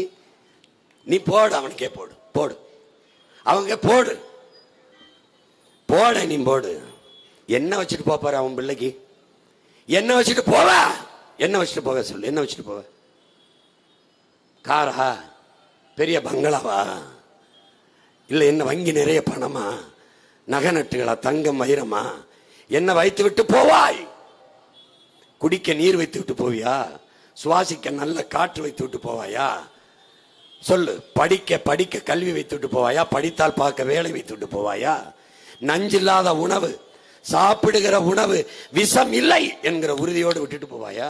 நீ போடு, அவனுக்கே போடு, போடு, அவங்க போடு, போட, நீ போடு. என்ன வச்சுட்டு போப்பாரு அவன் பிள்ளைக்கு? என்ன வச்சுட்டு போவ? என்ன வச்சுட்டு போக சொல்லு, என்ன வச்சுட்டு போவ? காரா? பெரிய பங்களாவா? இல்ல என்ன வங்கி நிறைய பணமா? நகை நட்டுகளா? தங்கம் வைரமா? என்ன வைத்து விட்டு போவாய்? குடிக்க நீர் வைத்து விட்டு போவியா? சுவாசிக்க நல்ல காற்று வைத்து விட்டு போவாயா? சொல்லு. படிக்க படிக்க கல்வி வைத்து விட்டு போவாயா? படித்தால் பார்க்க வேலை வைத்து விட்டு போவாயா? நஞ்சில்லாத உணவு, சாப்பிடுகிற உணவு விஷம் இல்லை என்கிற உறுதியோடு விட்டுட்டு போவாயா?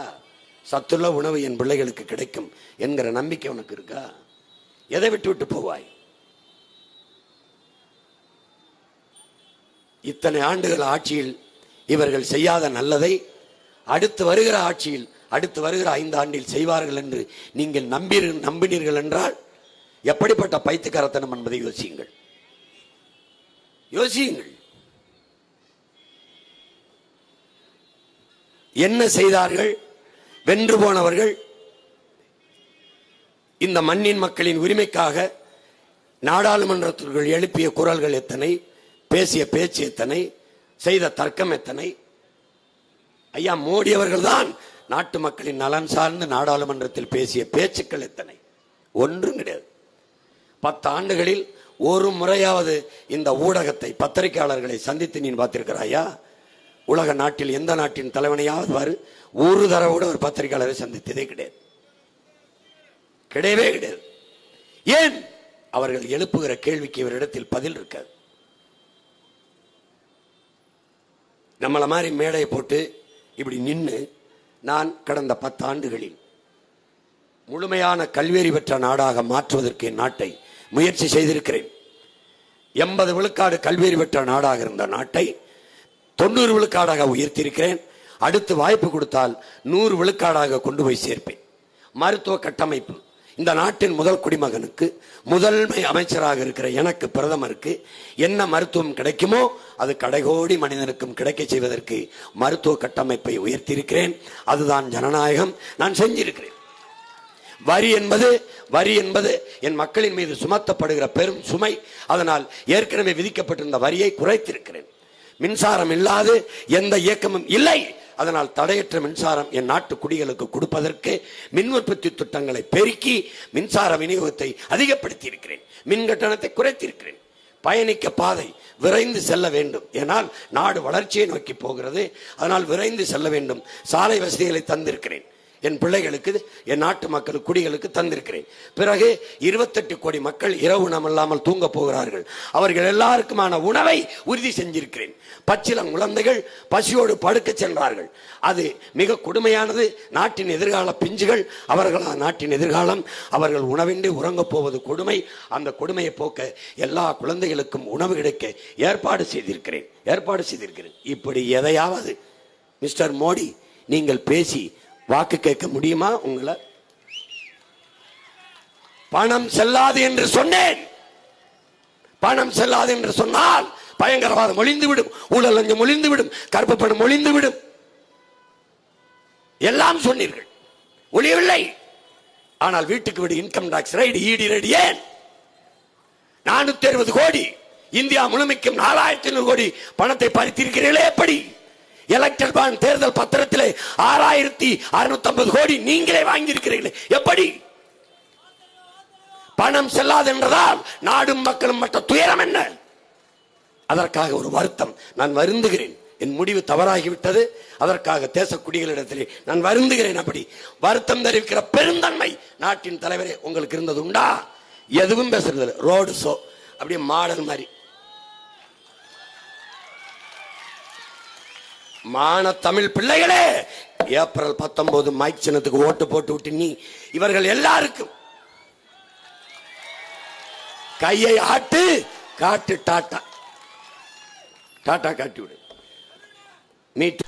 சத்துள்ள உணவு என் பிள்ளைகளுக்கு கிடைக்கும் என்கிற நம்பிக்கை உனக்கு இருக்கா? எதை விட்டு விட்டு போவாய்? இத்தனை ஆண்டுகள் ஆட்சியில் இவர்கள் செய்யாத நல்லதை அடுத்து வருகிற ஆட்சியில், அடுத்து வருகிற 5 ஆண்டில் செய்வார்கள் என்று நீங்கள் நம்பினீர்கள் என்றால் எப்படிப்பட்ட பைத்தியக்காரத்தனம் என்பதை யோசியுங்கள், யோசியுங்கள். என்ன செய்தார்கள்? வென்று போனவர்கள் இந்த மண்ணின் மக்களின் உரிமைக்காக நாடாளுமன்றத்திற்குள் எழுப்பிய குரல்கள் எத்தனை, பேசிய பேச்சு எத்தனை, செய்த தர்க்கம் எத்தனை? ஐயா மோடி அவர்கள் தான் நாட்டு மக்களின் நலன் சார்ந்து நாடாளுமன்றத்தில் பேசிய பேச்சுக்கள் எத்தனை? ஒன்றும் கிடையாது. 10 ஆண்டுகளில் ஒரு முறையாவது இந்த ஊடகத்தை, பத்திரிகையாளர்களை சந்தித்து நீ பார்த்திருக்கிறாயா? உலக நாட்டில் எந்த நாட்டின் தலைவனையாவது பாரு, ஒரு தடவை கூட ஒரு பத்திரிகையாளரை சந்தித்ததே கிடையாது, கிடையவே கிடையாது. ஏன்? அவர்கள் எழுப்புகிற கேள்விக்கு இவரிடத்தில் பதில் இருக்காது. நம்மள மாதிரி மேடையை போட்டு இப்படி நின்று நான் கடந்த 10 ஆண்டுகளில் முழுமையான கல்வியறி பெற்ற நாடாக மாற்றுவதற்கு என் நாட்டை முயற்சி செய்திருக்கிறேன். 80 விழுக்காடு கல்வியறி பெற்ற நாடாக இருந்த நாட்டை 90 விழுக்காடாக உயர்த்தியிருக்கிறேன். அடுத்து வாய்ப்பு கொடுத்தால் 100 விழுக்காடாக கொண்டு போய் சேர்ப்பேன். மருத்துவ கட்டமைப்பு, இந்த நாட்டின் முதல் குடிமகனுக்கு, முதன்மை அமைச்சராக இருக்கிற எனக்கு, பிரதமருக்கு என்ன மருத்துவம் கிடைக்குமோ அது கடைகோடி மனிதனுக்கும் கிடைக்க செய்வதற்கு மருத்துவ கட்டமைப்பை உயர்த்தியிருக்கிறேன். அதுதான் ஜனநாயகம். நான் செஞ்சிருக்கிறேன். வரி என்பது என் மக்களின் மீது சுமத்தப்படுகிற பெரும் சுமை. அதனால் ஏற்கனவே விதிக்கப்பட்டிருந்த வரியை குறைத்திருக்கிறேன். மின்சாரம் இல்லாது எந்த இயக்கமும் இல்லை. அதனால் தடையற்ற மின்சாரம் என் நாட்டு குடிகளுக்கு கொடுப்பதற்கு மின் உற்பத்தி திட்டங்களை பெருக்கி மின்சார விநியோகத்தை அதிகப்படுத்தி இருக்கிறேன். மின் கட்டணத்தை குறைத்திருக்கிறேன். பயணிக்க பாதை விரைந்து செல்ல வேண்டும். ஏனால் நாடு வளர்ச்சியை நோக்கி போகிறது. அதனால் விரைந்து செல்ல வேண்டும். சாலை வசதிகளை தந்திருக்கிறேன். என் பிள்ளைகளுக்கு, என் நாட்டு மக்கள் குடிகளுக்கு தந்திருக்கிறேன். பிறகு 28 கோடி மக்கள் இரவு உணவில்லாமல் தூங்க போகிறார்கள். அவர்கள் எல்லாருக்குமான உணவை உறுதி செஞ்சிருக்கிறேன். பச்சிளம் குழந்தைகள் பசியோடு படுக்க சென்றார்கள். அது மிக கொடுமையானது. நாட்டின் எதிர்கால பிஞ்சுகள், அவர்களா நாட்டின் எதிர்காலம். அவர்கள் உணவின்றி உறங்க போவது கொடுமை. அந்த கொடுமையை போக்க எல்லா குழந்தைகளுக்கும் உணவு கிடைக்க ஏற்பாடு செய்திருக்கிறேன். இப்படி எதையாவது மிஸ்டர் மோடி நீங்கள் பேசி வாக்கு கேட்க முடியுமா? உங்களை பணம் செல்லாது என்று சொன்னேன். பணம் செல்லாது என்று சொன்னால் பயங்கரவாதம் ஒளிந்துவிடும், ஊழல் லஞ்சம் ஒளிந்துவிடும், கருப்பு பணம் ஒளிந்துவிடும். எல்லாம் சொன்னீர்கள், ஒளியவில்லை. ஆனால் வீட்டுக்கு வீடு income tax raid, ED raid ஏன்? 460 கோடி, இந்தியா முழுமைக்கும் 4500 கோடி பணத்தை பறித்திருக்கிறீர்களே எப்படி? எலக்டர் பாண்ட் தேர்தல் பத்திரத்திலே 6650 கோடி நீங்களே வாங்கியிருக்கிறீர்களே எப்படி? பணம் செல்லாது என்றதால் நாடும் மக்களும் மற்ற துயரம் என்ன? அதற்காக ஒரு வருத்தம். நான் வருந்துகிறேன், என் முடிவு தவறாகிவிட்டது. அதற்காக தேசக்குடிகளிடத்திலே நான் வருந்துகிறேன். அப்படி வருத்தம் தெரிவிக்கிற பெருந்தன்மை நாட்டின் தலைவரே உங்களுக்கு இருந்தது உண்டா? எதுவும் பேசுறது. ரோடு ஷோ அப்படியே மாடல் மாதிரி. மான தமிழ் பிள்ளைகளே, ஏப்ரல் 19 மைக் சின்னத்துக்கு ஓட்டு போட்டு விட்டு நீ இவர்கள் எல்லாருக்கும் கையை ஆட்டு, காட்டு டாட்டா டாட்டா காட்டி விடு. மீட்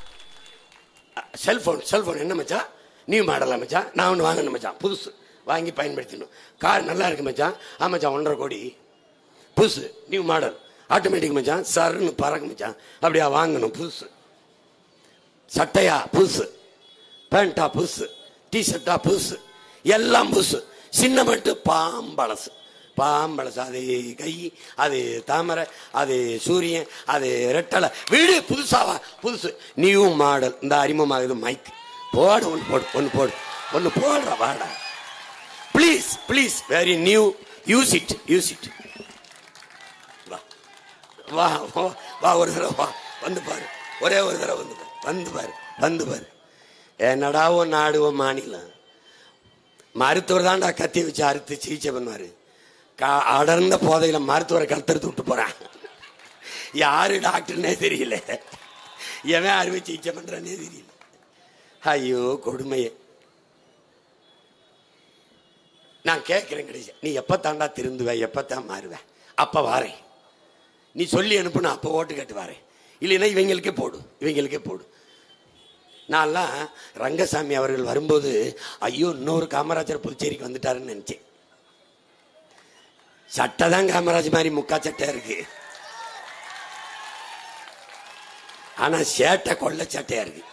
செல்போன் என்ன மச்சான்? நியூ மாடலா மச்சான்? நான் ஒன்று வாங்கணும் மச்சான், புதுசு வாங்கி பயன்படுத்தணும். கார் நல்லா இருக்கு மச்சான். மச்சான் 1.5 கோடி புதுசு நியூ மாடல் ஆட்டோமேட்டிக் மச்சான், சருன்னு பறக்கு மச்சான். அப்படியா வாங்கணும் புதுசு. சட்டையா புதுசு, பேண்டா புதுசு, டிஷர்ட்டா புதுசு, எல்லாம் புதுசு. சின்ன மட்டும் பாம்பளசு. அது கை, அது தாமரை, அது சூரியன், அது ரெட்டலை. வீடு புதுசாவா? புதுசு நியூ மாடல். இந்த அறிமுகமாகுது மைக். போடு ஒன்று போடுற வாடா please very new. Use it. வா ஒரு தடவை வா, வந்து பாரு. ஒரே ஒரு தடவை வந்து பாரு. என்னடாவோ நாடுவோ மாநிலம். மருத்துவர் தான்டா கத்தி வச்சு அறுத்து சிகிச்சை பண்ணுவாரு. அடர்ந்த போதையில மருத்துவரை கழுத்தறுத்து விட்டு போறான். யாரு டாக்டர்னே தெரியல, எவன் அறுவை சிகிச்சை பண்றானே தெரியல. ஐயோ கொடுமையே. நான் கேட்கிறேன் கடைசி, நீ எப்பத்தாண்டா திருந்துவ, எப்பத்தான் மாறுவ? அப்ப வாரேன். நீ சொல்லி அனுப்புன, அப்ப ஓட்டு கேட்டு வாரேன். இல்லைன்னா இவங்களுக்கே போடு. நான்லாம் ரங்கசாமி அவர்கள் வரும்போது ஐயோ இன்னொரு காமராஜர் புதுச்சேரிக்கு வந்துட்டாருன்னு நினைச்சேன். சட்டை தான் காமராஜ் மாதிரி முக்கா சட்டை இருக்கு, ஆனா சேட்டை கொள்ள சட்டையா இருக்கு.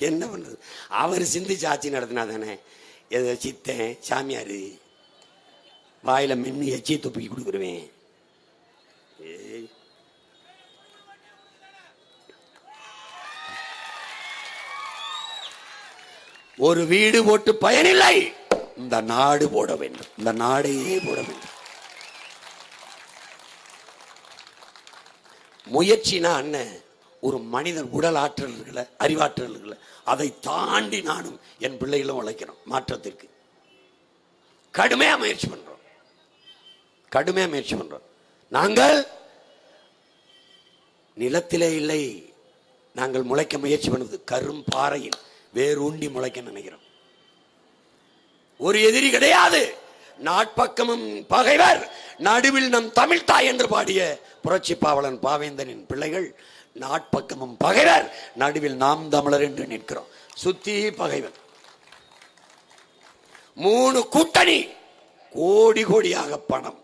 என்ன பண்றது? அவர் சிந்திச்சு ஆட்சி நடத்தினா தானே. எதை சித்தேன் சாமியாரு வாயில மென்னு எச்சி துப்பி கொடுக்குருவேன். ஒரு வீடு போட்டு பயனில்லை, இந்த நாடு போட வேண்டும். இந்த நாடையே போட வேண்டும். முயற்சினா அண்ணன் ஒரு மனிதன் உடல் ஆற்றல்களை, அறிவாற்றல்களை அதை தாண்டி நானும் என் பிள்ளைகளும் உழைக்கிறோம். மாற்றத்திற்கு கடுமையா முயற்சி பண்றோம். நாங்கள் நிலத்திலே இல்லை, நாங்கள் முளைக்க முயற்சி பண்ணுவது கரும் பாறையில் வேரூண்டி முளைக்க நினைக்கிறோம். ஒரு எதிரி கிடையாது, நாட்பக்கமும் பகைவர், நடுவில் நம் தமிழ் தாய் என்று பாடிய புரட்சி பாவலன் பாவேந்தனின் பிள்ளைகள். நாட்பக்கமும் பகைவர், நடுவில் நாம் தமிழர் என்று நிற்கிறோம். சுத்தி பகைவர். 3 கூட்டணி, கோடியாக பணம்,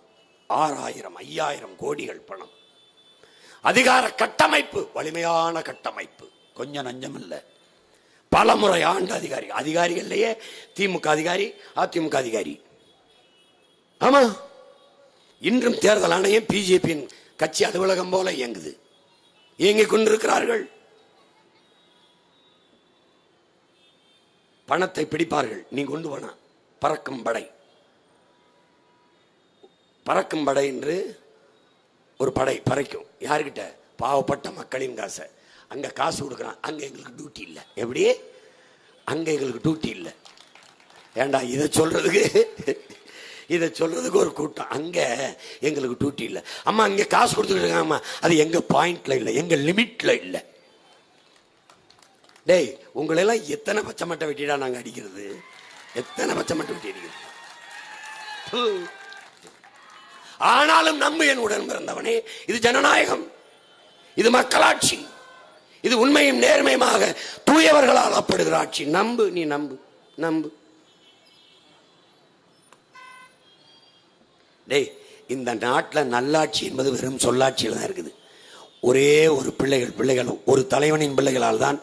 6000 5000 கோடிகள் பணம். அதிகார கட்டமைப்பு, வலிமையான கட்டமைப்பு, கொஞ்சம் நஞ்சம் இல்ல. பலமுறை ஆண்டு அதிகாரிகள்லயே திமுக அதிகாரி, அதிமுக அதிகாரி. ஆமா, இன்றும் தேர்தல் ஆணையம் பிஜேபியின் கட்சி அலுவலகம் போல இயங்கிக் கொண்டிருக்கிறார்கள். பணத்தை பிடிப்பார்கள். நீ கொண்டு போனா பறக்கும் படை என்று ஒரு படை பறைக்கும். யாருக்கிட்ட? பாவப்பட்ட மக்களின் காசை. அங்க காசு கொடுக்குறான், அங்க எங்களுக்கு டியூட்டி இல்லை. எப்படி? அங்க எங்களுக்கு டியூட்டி இல்லை. ஏண்டா இதை சொல்றதுக்கு ஒரு கூட்டம். அங்க எங்களுக்கு டியூட்டி இல்லை. அம்மா அங்க காசு கொடுத்துக்கிட்டு இருக்காங்கம்மா, அது எங்க பாயிண்ட்ல இல்லை, எங்க லிமிட்ல இல்லை. டேய், உங்களெல்லாம் எத்தனை பச்சை மட்டை வெட்டிடா நாங்க அடிக்கிறது? எத்தனை பச்சை மட்டை வெட்டி அடிக்கிறது? ஆனாலும் நம்பு என் உடன் பிறந்தவனே, இது ஜனநாயகம், இது மக்களாட்சி, இது உண்மையும் நேர்மையுமாக தூயவர்களால் ஆளப்படுகிற ஆட்சி. நம்பு, நீ நம்பு. டேய், இந்த நாட்டில் நல்லாட்சி என்பது வெறும் சொல்லாட்சியில் தான் இருக்குது. ஒரே ஒரு பிள்ளைகளும் ஒரு தலைவனின் பிள்ளைகளால் தான்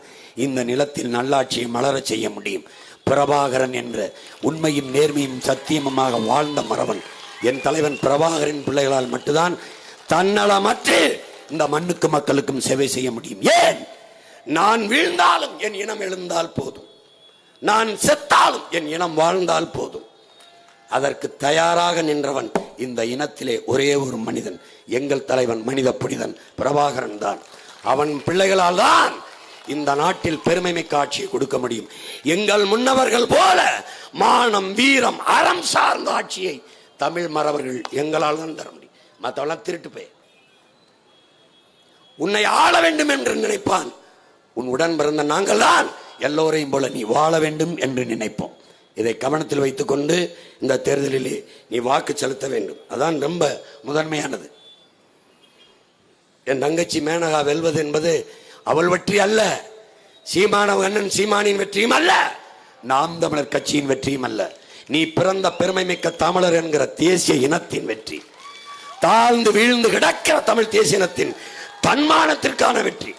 இந்த நிலத்தில் நல்லாட்சியை மலர செய்ய முடியும். பிரபாகரன் என்ற உண்மையும் நேர்மையும் சத்தியமுமாக வாழ்ந்த மறவன் என் தலைவன் பிரபாகரன் பிள்ளைகளால் மட்டும்தான் தன்னலமற்று இந்த மண்ணுக்கு மக்களுக்கும் சேவை செய்ய முடியும். ஏன்? நான் வீழ்ந்தாலும் என் இனம் எழுந்தால் போதும். நான் செத்தாலும் என் இனம் வாழ்ந்தால் போதும். அதற்கு தயாராக நின்றவன் இந்த இனத்திலே ஒரே ஒரு மனிதன், எங்கள் தலைவன் மனித புனிதன் பிரபாகரன் தான். அவன் பிள்ளைகளால் தான் இந்த நாட்டில் பெருமை மிக்க ஆட்சியை கொடுக்க முடியும். எங்கள் முன்னவர்கள் போல மானம் வீரம் அறம் சார்ந்த ஆட்சியை தமிழ் மறவர்கள் எங்களால் தான் தர முடியும். மற்றவெல்லாம் திருட்டு போய் உன்னை ஆள வேண்டும் என்று நினைப்பான். உன் உடன் பிறந்த நாங்கள் தான் எல்லோரையும் போல நீ வாழ வேண்டும் என்று நினைப்போம். இதை கவனத்தில் வைத்துக் கொண்டு இந்த தேர்தலிலே நீ வாக்கு செலுத்த வேண்டும். அதான் ரொம்ப முதன்மையானது. என் தங்கச்சி மேனகா வெல்வது என்பது அவள் வெற்றி அல்ல, அண்ணன் சீமானின் வெற்றியும் அல்ல, நாம் தமிழர் கட்சியின் வெற்றியும் அல்ல. நீ பிறந்த பெருமை மிக்க தமிழர் என்கிற தேசிய இனத்தின் வெற்றி, தாழ்ந்து வீழ்ந்து கிடக்கிற தமிழ் தேசிய இனத்தின் தன்மானத்திற்கான வெற்றி,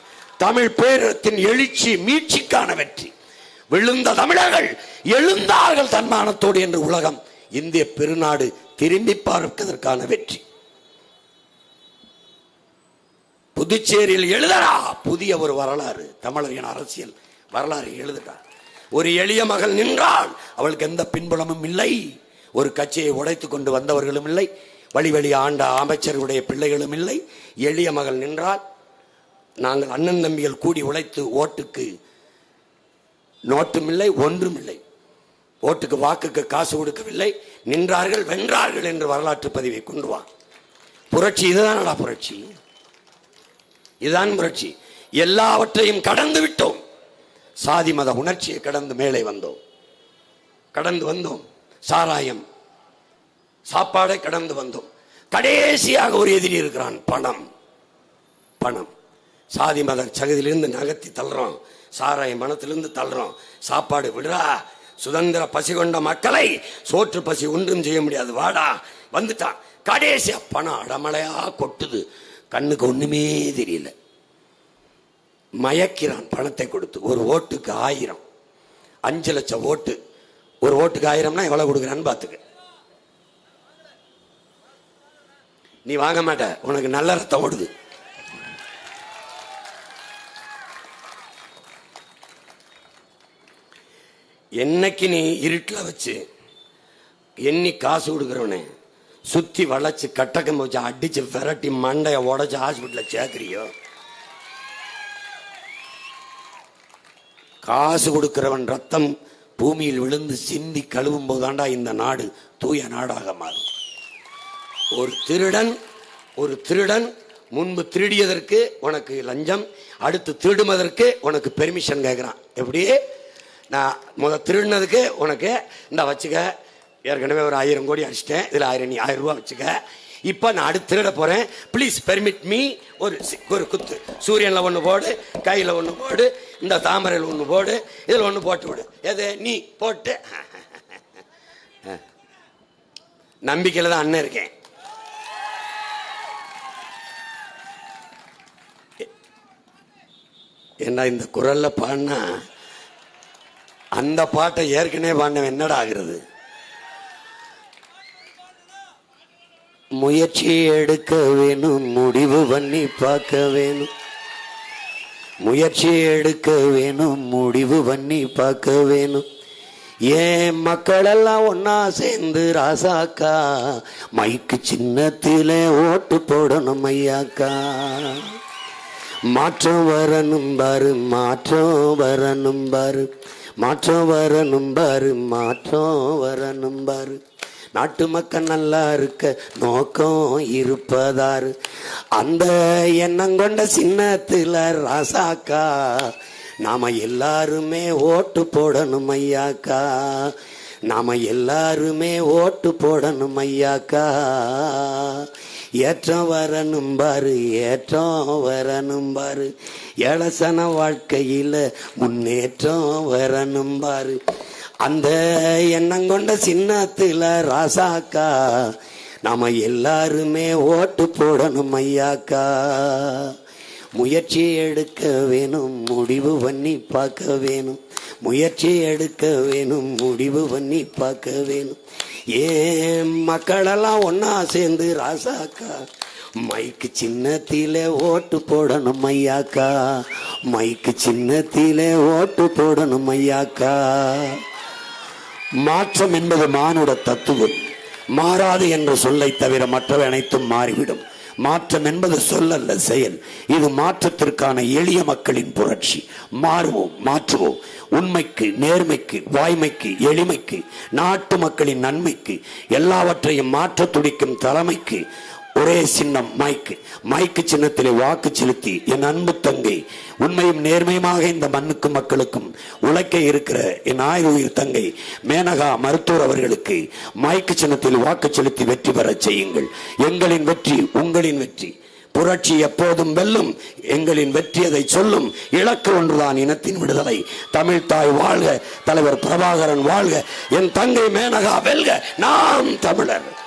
தமிழ் பேரினத்தின் எழுச்சி மீட்சிக்கான வெற்றி. விழுந்த தமிழர்கள் எழுந்தார்கள் தன்மானத்தோடு என்று உலகம் இந்திய பெருநாடு திரும்பி பார்ப்பதற்கான வெற்றி. புதுச்சேரியில் எழுதடா புதிய ஒரு வரலாறு, தமிழரின் அரசியல் வரலாறு எழுதுடா. ஒரு எளிய மகள் நின்றால் அவளுக்கு எந்த பின்புலமும் இல்லை, ஒரு கட்சியை உடைத்து கொண்டு வந்தவர்களும் இல்லை, வழி வழி ஆண்ட அமைச்சர்களுடைய பிள்ளைகளும் இல்லை. எளிய மகள் நின்றால் நாங்கள் அண்ணன் தம்பிகள் கூடி உழைத்து ஓட்டுக்கு நோட்டும் இல்லை ஒன்றும் இல்லை, ஓட்டுக்கு வாக்குக்கு காசு கொடுக்கவில்லை, நின்றார்கள் வென்றார்கள் என்று வரலாற்று பதிவை கொண்டு வா. புரட்சி இதுதானடா புரட்சி, இதுதான் புரட்சி. எல்லாவற்றையும் கடந்து விட்டோம், சாதி மத உணர்ச்சியை கடந்து மேலே வந்தோம், கடந்து வந்தோம். சாராயம் சாப்பாடை கடந்து வந்தோம். கடைசியாக ஒரு எதிரி இருக்கிறான், பணம். பணம் சாதி மத சகதியிலிருந்து நகர்த்தி தள்ளுறோம், சாராய மனத்திலிருந்து தள்ளுறோம். சாப்பாடு விடுறா, சுதந்திர பசி கொண்ட மக்களை சோற்று பசி ஒன்றும் செய்ய முடியாது, வாடா வந்துட்டான். கடைசியா பணம் அடமலையா கொட்டுது, கண்ணுக்கு ஒண்ணுமே தெரியல, மயக்கிறான் பணத்தை கொடுத்து. ஒரு ஓட்டுக்கு 1000, 5 லட்சம் ஓட்டு, ஒரு ஓட்டுக்கு 1000னா எவ்வளவு கொடுக்குறான்னு பாத்துக்க. நீ வாங்க மாட்ட, உனக்கு நல்ல ரத்தம் ஓடுது. என்னைக்கு நீ இருட்டில் வச்சு எண்ணி காசு கொடுக்குறவனே சுத்தி வளைச்சு கட்டக்கம் வச்சு அடிச்சு விரட்டி மண்டைய உடச்சு ஹாஸ்பிட்டல சேர்க்கிறியோ, காசு கொடுக்கிறவன் ரத்தம் பூமியில் விழுந்து சிந்தி கழுவும் போதாண்டா இந்த நாடு தூய நாடாக மாறும். ஒரு திருடன் முன்பு திருடியதற்கு உனக்கு லஞ்சம், அடுத்து திருடுவதற்கு உனக்கு பெர்மிஷன் கேட்கிறான். எப்படி? நான் திருடினதுக்கு உனக்கு இந்த வச்சுக்க, ஏற்கனவே ஒரு 1000 கோடி அடிச்சிட்டேன், இதுல 1000 ரூபா வச்சுக்க, இப்ப நான் அடுத்து திருட போறேன், பிளீஸ் பெர்மிட் மீ. ஒரு குத்து, சூரியன்ல ஒண்ணு போடு, கையில ஒண்ணு போடு, இந்த தாமரையில் ஒண்ணு போடு, இதுல ஒண்ணு போட்டு விடு. எது நீ போட்டு நம்பிக்கையில தான் அண்ணன் இருக்கேன். என்ன இந்த குரல்ல பாடினா அந்த பாட்டை ஏற்கனவே பாடினவன் என்னடா ஆகிறது? முயற்சி எடுக்க வேணும், முடிவு பண்ணி பார்க்க வேணும், முயற்சி எடுக்க வேணும், முடிவு பண்ணி பார்க்க வேணும். ஏன் மக்கள் எல்லாம் ஒன்னா சேர்ந்து ராசாக்கா மைக்கு சின்னத்தில ஓட்டு போடணும் ஐயாக்கா. மாற்றம் வரணும் பாரு, மாற்றம் வரணும் பாரு, மாற்றம் வரணும் பாரு, மாற்றம் வரணும் பாரு. நாட்டு மக்கள் நல்லா இருக்க நோக்கம் இருப்பதாரு, அந்த எண்ணம் கொண்ட சின்னத்துல ராசாக்கா நாம எல்லாருமே ஓட்டு போடணும் ஐயாக்கா, நாம எல்லாருமே ஓட்டு போடணும் ஐயாக்கா. ஏற்றம் வரணும் பாரு, ஏற்றம் வரணும் பாரு, ஏழசன வாழ்க்கையில முன்னேற்றம் வரணும் பாரு. அந்த எண்ணம் கொண்ட சின்னத்துல ராசாக்கா நாம எல்லாருமே ஓட்டு போடணும் ஐயாக்கா. முயற்சி எடுக்க வேணும், முடிவு பண்ணி பார்க்க வேணும், முயற்சி எடுக்க வேணும், முடிவு பண்ணி பார்க்க வேணும். ஏன் மக்களெல்லாம் ஒன்னா சேர்ந்து ராசாக்கா மைக்கு சின்னத்திலே ஓட்டு போடணும் ஐயாக்கா, மைக்கு சின்னத்திலே ஓட்டு போடணும் ஐயாக்கா. மாற்றம் என்பது மானுட தத்துவம். மாறாது என்ற சொல்லை தவிர மற்றவை அனைத்தும் மாறிவிடும். மாற்றம் என்பது சொல்லல்ல, செயல். இது மாற்றத்திற்கான எளிய மக்களின் புரட்சி. மாறுவோம், மாற்றுவோம். உண்மைக்கு, நேர்மைக்கு, வாய்மைக்கு, எளிமைக்கு, நாட்டு மக்களின் நன்மைக்கு, எல்லாவற்றையும் மாற்ற துடிக்கும் தலைமைக்கு ஒரே சின்னம் மைக்கு. மைக்கு சின்னத்திலே வாக்கு செலுத்தி என் அன்பு தங்கை, உண்மையும் நேர்மையுமாக இந்த மண்ணுக்கும் மக்களுக்கும் உழைக்க இருக்கிற என் ஆயுர் தங்கை மேனகா மருத்துவர் அவர்களுக்கு மைக்கு சின்னத்தில் வாக்கு செலுத்தி வெற்றி பெற செய்யுங்கள். எங்களின் வெற்றி உங்களின் வெற்றி. புரட்சி எப்போதும் வெல்லும். எங்களின் வெற்றி அதை சொல்லும். இலக்கு ஒன்றுதான், இனத்தின் விடுதலை. தமிழ் தாய் வாழ்க, தலைவர் பிரபாகரன் வாழ்க, என் தங்கை மேனகா வெல்க. நாம் தமிழர்.